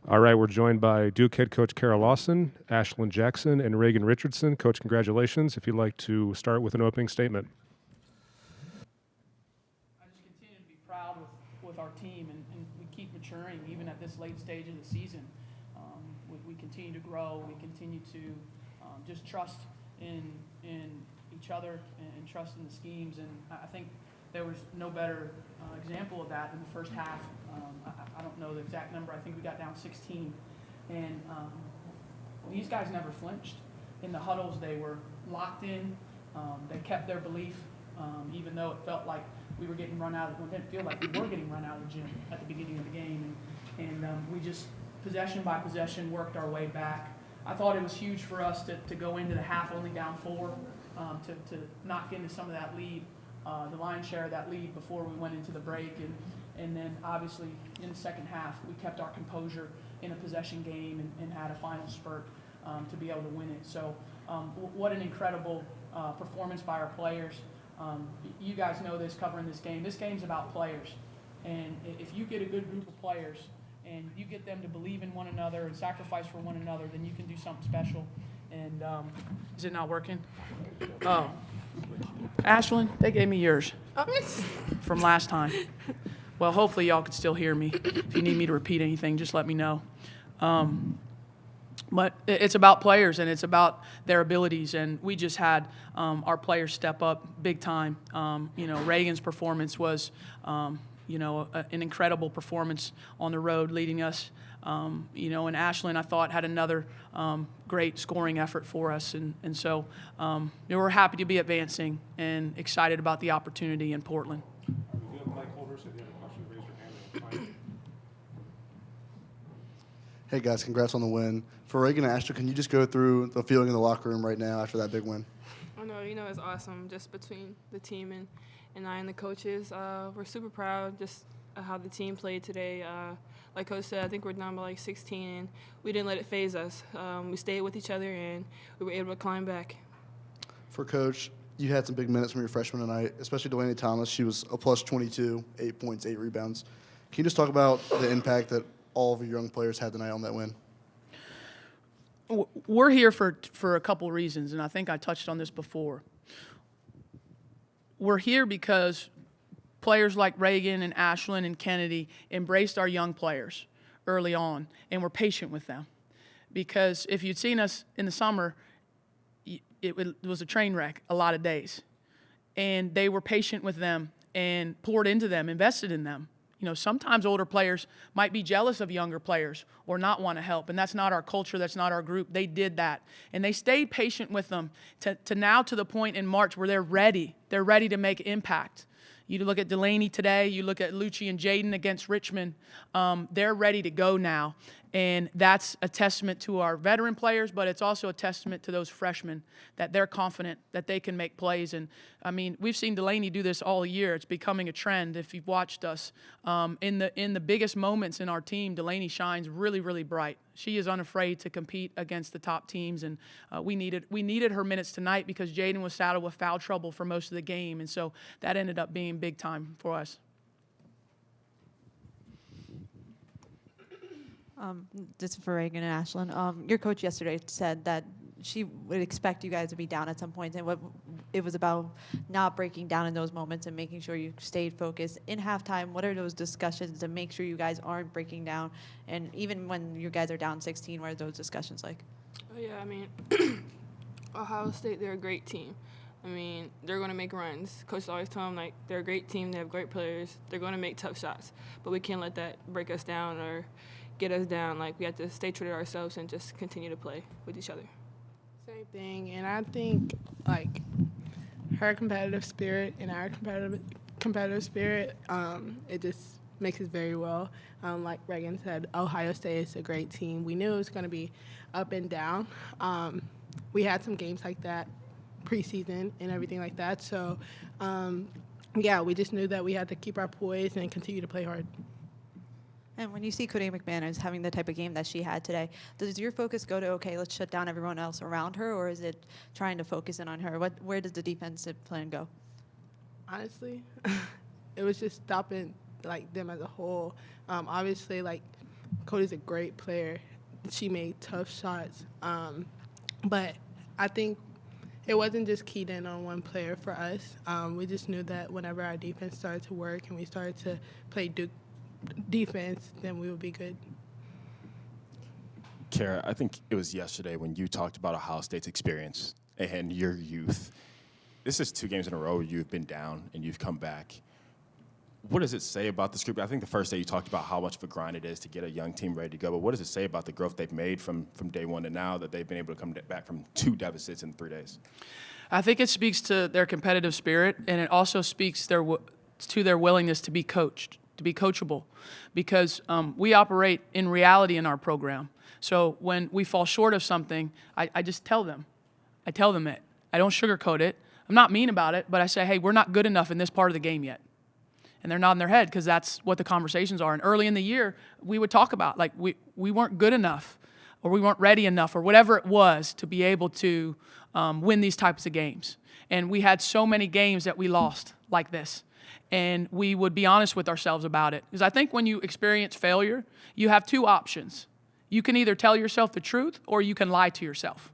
All right, we're joined by Duke head coach Kara Lawson, Ashlyn Jackson, and Reagan Richardson. Coach, congratulations. If you'd like to start with an opening statement. I just continue to be proud with our team, and we keep maturing even at this late stage of the season. We continue to grow. We continue to just trust in each other and trust in the schemes. And I think there was no better example of that in the first half. I don't know the exact number. I think we got down 16. And these guys never flinched. In the huddles, they were locked in. They kept their belief, even though it felt like we were getting run out of it didn't feel like we were getting run out of the gym at the beginning of the game. And we just, possession by possession, worked our way back. I thought it was huge for us to go into the half only down 4, to not get into some of that lead, the lion's share of that lead before we went into the break. And then obviously in the second half, we kept our composure in a possession game and had a final spurt to be able to win it. So what an incredible performance by our players. You guys know this covering this game. This game's about players. And if you get a good group of players and you get them to believe in one another and sacrifice for one another, then you can do something special. And is it not working? Oh. Ashlyn, they gave me yours from last time. Well, hopefully y'all can still hear me. If you need me to repeat anything, just let me know. But it's about players and it's about their abilities, and we just had our players step up big time. Reagan's performance was, an incredible performance on the road, leading us. And Ashlyn, I thought, had another great scoring effort for us, and so we're happy to be advancing and excited about the opportunity in Portland. Hey guys, congrats on the win. For Reagan and Ashley, can you just go through the feeling in the locker room right now after that big win? I know, it's awesome just between the team and I and the coaches. We're super proud just of how the team played today. Like Coach said, I think we're down by like 16, and we didn't let it faze us. We stayed with each other, and we were able to climb back. For Coach, you had some big minutes from your freshman tonight, especially Delaney Thomas. She was a plus 22, 8 points, 8 rebounds. Can you just talk about the impact that all of your young players had tonight on that win? We're here for a couple reasons, and I think I touched on this before. We're here because players like Reagan and Ashlyn and Kennedy embraced our young players early on, and were patient with them. Because if you'd seen us in the summer, it was a train wreck a lot of days. And they were patient with them and poured into them, invested in them. Sometimes older players might be jealous of younger players or not want to help, and that's not our culture, that's not our group. They did that, and they stayed patient with them to now to the point in March where they're ready. They're ready to make impact. You look at Delaney today, you look at Lucci and Jaden against Richmond, they're ready to go now. And that's a testament to our veteran players, but it's also a testament to those freshmen that they're confident that they can make plays. And, we've seen Delaney do this all year. It's becoming a trend if you've watched us. In the biggest moments in our team, Delaney shines really, really bright. She is unafraid to compete against the top teams, and we needed her minutes tonight because Jaden was saddled with foul trouble for most of the game, and so that ended up being big time for us. This is for Reagan and Ashlyn. Your coach yesterday said that she would expect you guys to be down at some point, and what it was about not breaking down in those moments and making sure you stayed focused. In halftime, what are those discussions to make sure you guys aren't breaking down? And even when you guys are down 16, what are those discussions like? Oh, yeah, Ohio State, they're a great team. They're going to make runs. Coach always tell them, they're a great team. They have great players. They're going to make tough shots. But we can't let that break us down or get us down. We have to stay true to ourselves and just continue to play with each other. Same thing, and I think her competitive spirit and our competitive spirit, it just makes us very well. Like Reagan said, Ohio State is a great team. We knew it was going to be up and down. We had some games like that preseason and everything like that. So, we just knew that we had to keep our poise and continue to play hard. And when you see Cody McManus having the type of game that she had today, does your focus go to, okay, let's shut down everyone else around her, or is it trying to focus in on her? Where does the defensive plan go? Honestly, it was just stopping them as a whole. Obviously, Cody's a great player. She made tough shots. But I think it wasn't just keyed in on one player for us. We just knew that whenever our defense started to work and we started to play defense, then we would be good. Kara, I think it was yesterday when you talked about Ohio State's experience and your youth. This is 2 games in a row where you've been down and you've come back. What does it say about this group? I think the first day you talked about how much of a grind it is to get a young team ready to go, but what does it say about the growth they've made from day one to now that they've been able to come back from 2 deficits in 3 days? I think it speaks to their competitive spirit, and it also speaks to their willingness to be coached, to be coachable, because we operate in reality in our program. So when we fall short of something, I just tell them. I tell them it. I don't sugarcoat it. I'm not mean about it, but I say, hey, we're not good enough in this part of the game yet. And they're nodding their head because that's what the conversations are. And early in the year, we would talk about, like, we weren't good enough or we weren't ready enough or whatever it was to be able to win these types of games. And we had so many games that we lost like this. And we would be honest with ourselves about it. Because I think when you experience failure, you have 2 options. You can either tell yourself the truth or you can lie to yourself.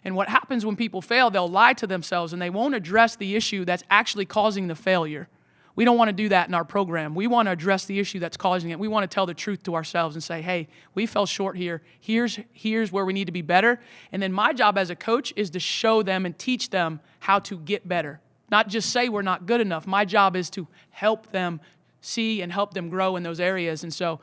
And what happens when people fail, they'll lie to themselves and they won't address the issue that's actually causing the failure. We don't want to do that in our program. We want to address the issue that's causing it. We want to tell the truth to ourselves and say, hey, we fell short here. Here's where we need to be better. And then my job as a coach is to show them and teach them how to get better. Not just say we're not good enough. My job is to help them see and help them grow in those areas. And so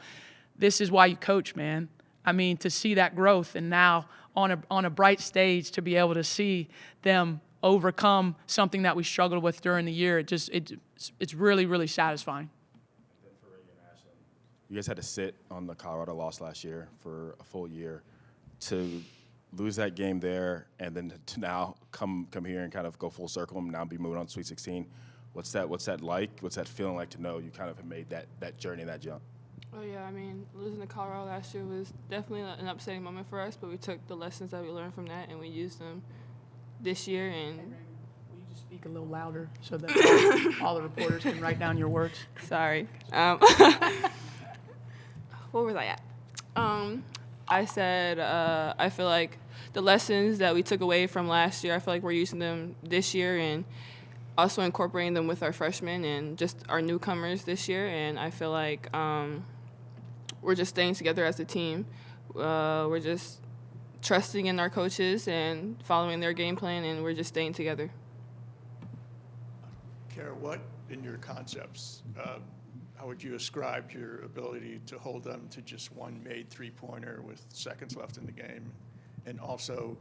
this is why you coach, man. I mean, to see that growth and now on a bright stage to be able to see them overcome something that we struggled with during the year, it's really, really satisfying. You guys had to sit on the Colorado loss last year for a full year. To lose that game there and then to now come here and kind of go full circle and now be moving on to Sweet 16, what's that like? What's that feeling like to know you kind of have made that journey, that jump? Oh, yeah, I mean, losing to Colorado last year was definitely an upsetting moment for us, but we took the lessons that we learned from that and we used them this year. And Will you just speak a little louder so that all the reporters can write down your words? Sorry. What was I at? I said I feel like the lessons that we took away from last year, I feel like we're using them this year and also incorporating them with our freshmen and just our newcomers this year. And I feel like we're just staying together as a team. We're just trusting in our coaches and following their game plan, and we're just staying together. Kara, what in your concepts, how would you ascribe your ability to hold them to just one made 3-pointer with seconds left in the game, and also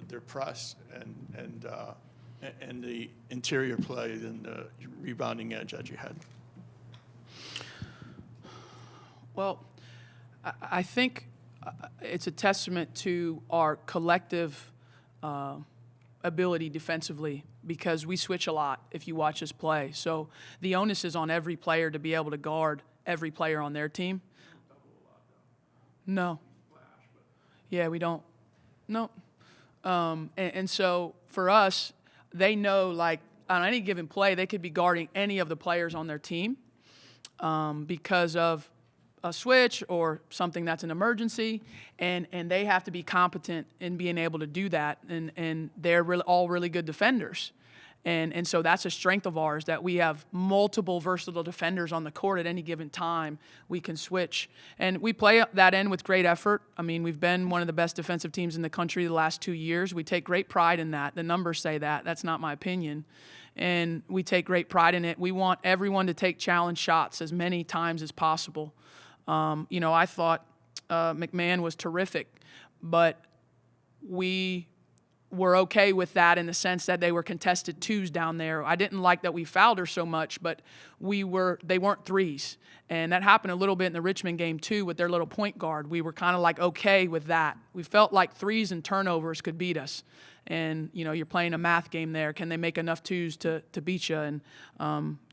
their press and the interior play and the rebounding edge that you had? Well, I think it's a testament to our collective ability defensively because we switch a lot if you watch us play. So the onus is on every player to be able to guard every player on their team. No. Yeah, we don't. No. And so for us, they know, like, on any given play, they could be guarding any of the players on their team because of a switch or something that's an emergency, and they have to be competent in being able to do that, and they're all really good defenders. And so that's a strength of ours, that we have multiple versatile defenders on the court at any given time. We can switch. And we play that in with great effort. I mean, we've been one of the best defensive teams in the country the last 2 years. We take great pride in that. The numbers say that. That's not my opinion. And we take great pride in it. We want everyone to take challenge shots as many times as possible. I thought McMahon was terrific, but we were okay with that in the sense that they were contested twos down there. I didn't like that we fouled her so much, but they weren't threes. And that happened a little bit in the Richmond game too with their little point guard. We were kind of like okay with that. We felt like threes and turnovers could beat us. And, you're playing a math game there. Can they make enough twos to beat you? And,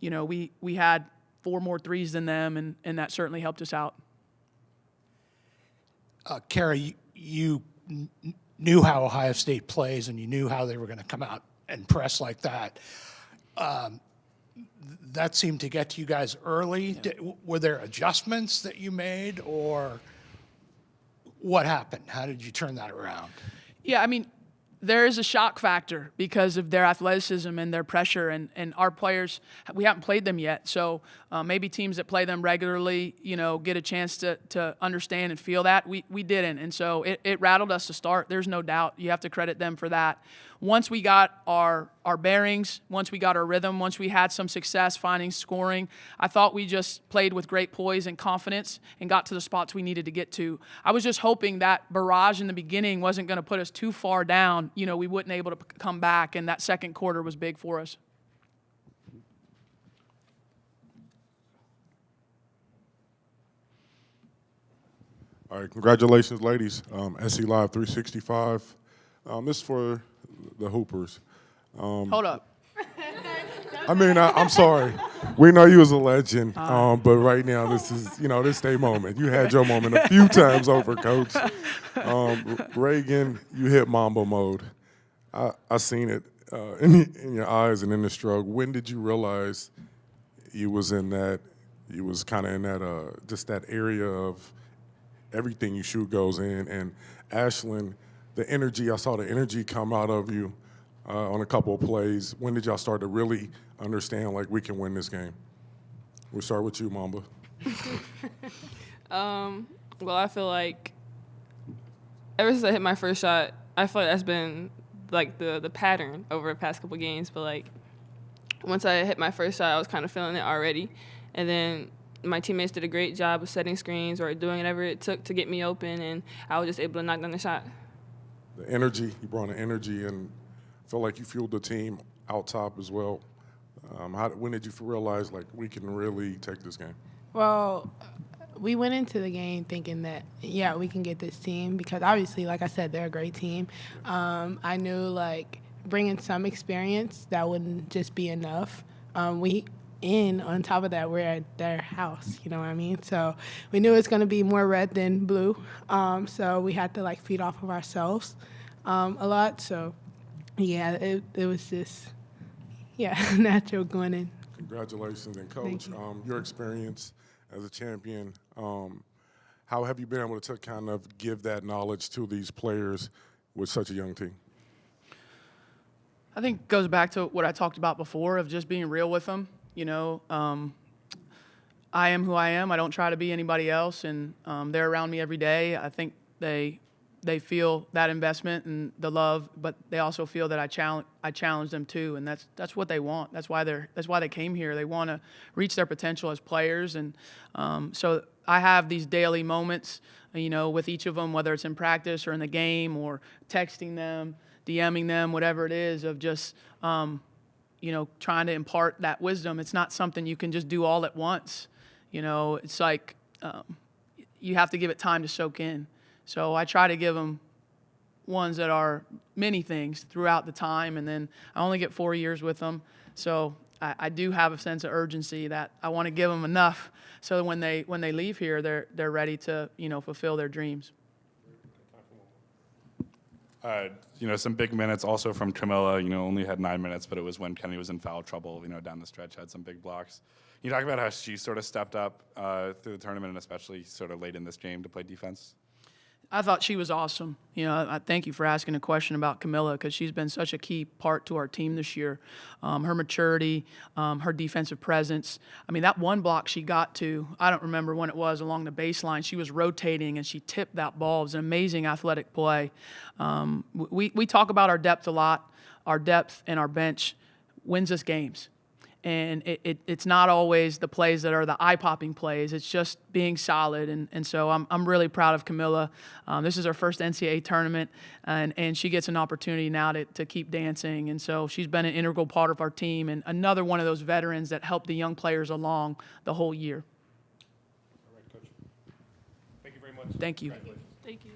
we had 4 more threes than them, and that certainly helped us out. Kara, you knew how Ohio State plays, and you knew how they were going to come out and press like that. That seemed to get to you guys early. Yeah. Were there adjustments that you made, or what happened? How did you turn that around? Yeah, I mean, there is a shock factor because of their athleticism and their pressure, and our players, we haven't played them yet. So maybe teams that play them regularly, get a chance to understand and feel that. We didn't, and so it rattled us to start. There's no doubt. You have to credit them for that. Once we got our bearings, once we got our rhythm, once we had some success finding scoring, I thought we just played with great poise and confidence and got to the spots we needed to get to. I was just hoping that barrage in the beginning wasn't going to put us too far down. We wouldn't able to come back, and that second quarter was big for us. All right, congratulations, ladies. SC Live 365. This is for the Hoopers. Hold up. I mean, I'm sorry. We know you was a legend, but right now this is, this day moment. You had your moment a few times over, Coach. Reagan, you hit Mamba mode. I seen it in your eyes and in the stroke. When did you realize you was kind of in that, just that area of everything you shoot goes in? And Ashlyn, the energy, I saw the energy come out of you on a couple of plays. When did y'all start to really understand, like, we can win this game? We'll start with you, Mamba. Well, I feel like ever since I hit my first shot, I feel like that's been, like, the pattern over the past couple games. But, like, once I hit my first shot, I was kind of feeling it already. And then my teammates did a great job of setting screens or doing whatever it took to get me open, and I was just able to knock down the shot. The energy, you brought an energy, and I feel like you fueled the team out top as well. When did you realize, like, we can really take this game? Well, we went into the game thinking that, yeah, we can get this team because obviously, like I said, they're a great team. I knew, like, bringing some experience, that wouldn't just be enough. On top of that, we're at their house, you know what I mean? So we knew it's going to be more red than blue. So we had to, like, feed off of ourselves a lot. So, yeah, it was just, natural going in. Congratulations. And, Coach, your experience as a champion, how have you been able to kind of give that knowledge to these players with such a young team? I think it goes back to what I talked about before of just being real with them. I am who I am. I don't try to be anybody else, and they're around me every day. I think they feel that investment and the love, but they also feel that I challenge them too, and that's what they want. That's why they came here. They want to reach their potential as players, and so I have these daily moments, with each of them, whether it's in practice or in the game or texting them, DMing them, whatever it is, of just trying to impart that wisdom. It's not something you can just do all at once. It's like you have to give it time to soak in. So I try to give them ones that are many things throughout the time, and then I only get 4 years with them. So I do have a sense of urgency that I want to give them enough so that when they leave here, they're ready to fulfill their dreams. Some big minutes also from Camilla. Only had 9 minutes, but it was when Kenny was in foul trouble. Down the stretch, had some big blocks. You talk about how she sort of stepped up through the tournament, and especially sort of late in this game to play defense. I thought she was awesome. I thank you for asking a question about Camilla because she's been such a key part to our team this year. Her maturity, her defensive presence. I mean, that one block she got to, I don't remember when it was, along the baseline. She was rotating and she tipped that ball. It was an amazing athletic play. We talk about our depth a lot. Our depth and our bench wins us games. And it's not always the plays that are the eye-popping plays. It's just being solid. And so I'm really proud of Camilla. This is her first NCAA tournament, and she gets an opportunity now to keep dancing. And so she's been an integral part of our team and another one of those veterans that helped the young players along the whole year. All right, Coach. Thank you very much. Thank you. Thank you.